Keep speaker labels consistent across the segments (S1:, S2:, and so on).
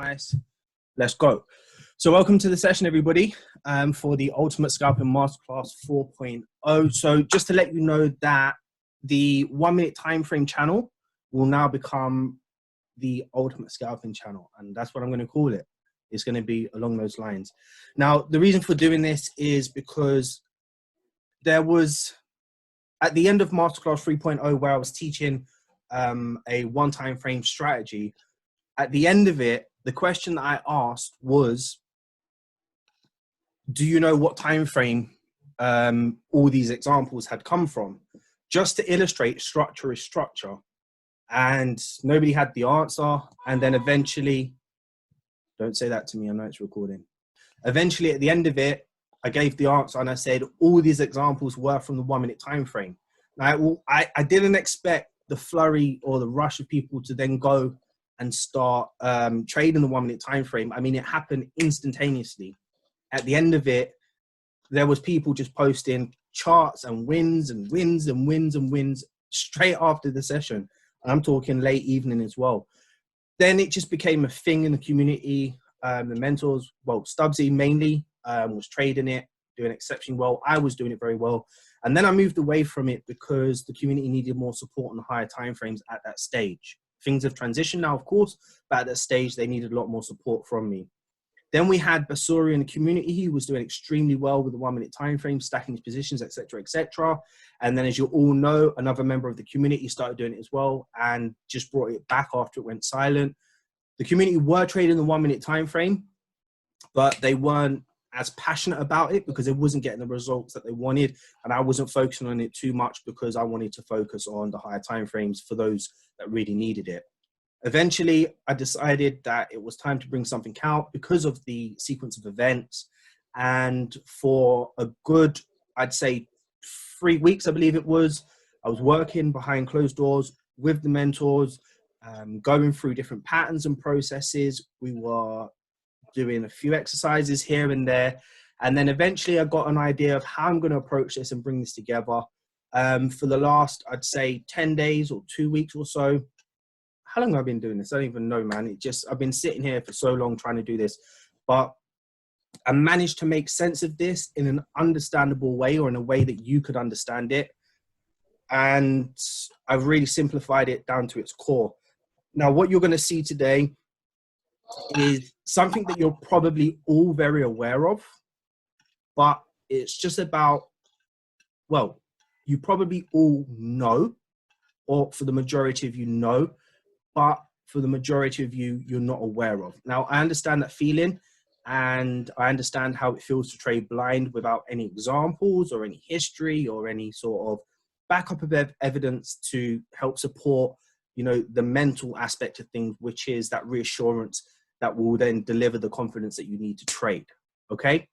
S1: Nice. Let's go. So welcome to the session, everybody, for the Ultimate Scalping Masterclass 4.0. So just to let you know that the 1 minute time frame channel will now become the Ultimate Scalping channel, and that's what I'm going to call it. It's going to be along those lines. Now, the reason for doing this is because there was, at the end of Masterclass 3.0, where I was teaching a one time frame strategy, at the end of it, the question that I asked was, do you know what time frame all these examples had come from? Just to illustrate structure is structure. And nobody had the answer. And then eventually, don't say that to me, I know it's recording. Eventually, at the end of it, I gave the answer and I said, all these examples were from the 1 minute time frame. Now, I didn't expect the flurry or the rush of people to then go and start trading the 1 minute time frame. I mean, it happened instantaneously. At the end of it, there was people just posting charts and wins and wins and wins and wins straight after the session. I'm talking late evening as well. Then it just became a thing in the community. The mentors, well, Stubbsy mainly was trading it, doing exceptionally well. I was doing it very well. And then I moved away from it because the community needed more support on the higher timeframes at that stage. Things have transitioned now, of course, but at that stage, they needed a lot more support from me. Then we had Basuri in the community. He was doing extremely well with the 1 minute time frame, stacking his positions, etc., etc. And then, as you all know, another member of the community started doing it as well and just brought it back after it went silent. The community were trading the 1 minute time frame, but they weren't as passionate about it because it wasn't getting the results that they wanted. And I wasn't focusing on it too much because I wanted to focus on the higher time frames for those that really needed it. Eventually, I decided that it was time to bring something out because of the sequence of events. And for a good, I'd say 3 weeks, I believe it was, I was working behind closed doors with the mentors, going through different patterns and processes. We were doing a few exercises here and there. And then eventually I got an idea of how I'm going to approach this and bring this together. For the last, I'd say 10 days or 2 weeks or so. How long have I been doing this? I don't even know, man. I've been sitting here for so long trying to do this, but I managed to make sense of this in an understandable way, or in a way that you could understand it. And I've really simplified it down to its core. Now, what you're going to see today is something that you're probably all very aware of, but it's just about, well, you probably all know, or for the majority of you know, but for the majority of you, you're not aware of. Now, I understand that feeling, and I understand how it feels to trade blind without any examples or any history or any sort of backup of evidence to help support, you know, the mental aspect of things, which is that reassurance that will then deliver the confidence that you need to trade. Okay.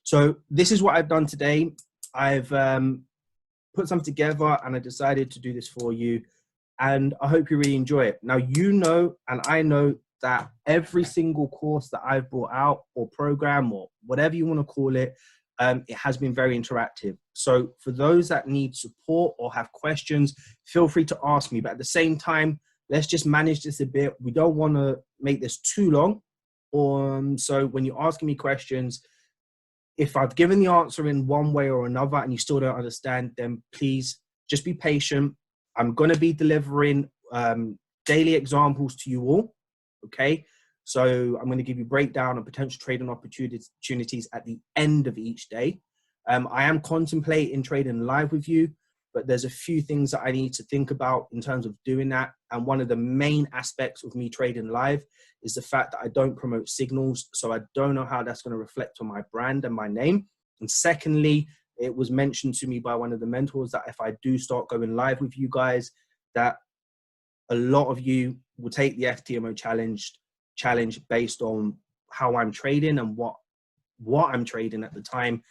S1: So this is what I've done today. I've put something together and I decided to do this for you. And I hope you really enjoy it. Now, you know, and I know that every single course that I've brought out, or program, or whatever you want to call it, it has been very interactive. So for those that need support or have questions, feel free to ask me. But at the same time, let's just manage this a bit. We don't want to make this too long. So when you're asking me questions, if I've given the answer in one way or another and you still don't understand, then please just be patient. I'm going to be delivering daily examples to you all, okay? So I'm going to give you breakdown of potential trading opportunities at the end of each day. I am contemplating trading live with you, but there's a few things that I need to think about in terms of doing that. And one of the main aspects of me trading live is the fact that I don't promote signals. So I don't know how that's going to reflect on my brand and my name. And secondly, it was mentioned to me by one of the mentors that if I do start going live with you guys, that a lot of you will take the FTMO challenge based on how I'm trading and what I'm trading at the time.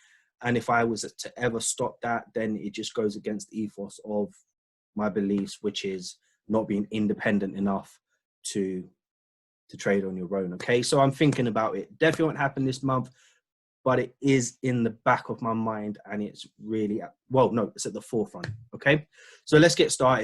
S1: And if I was to ever stop that, then it just goes against the ethos of my beliefs, which is not being independent enough to trade on your own. Okay, so I'm thinking about it. Definitely won't happen this month, but it is in the back of my mind, and it's really, well, no, it's at the forefront. Okay, so let's get started.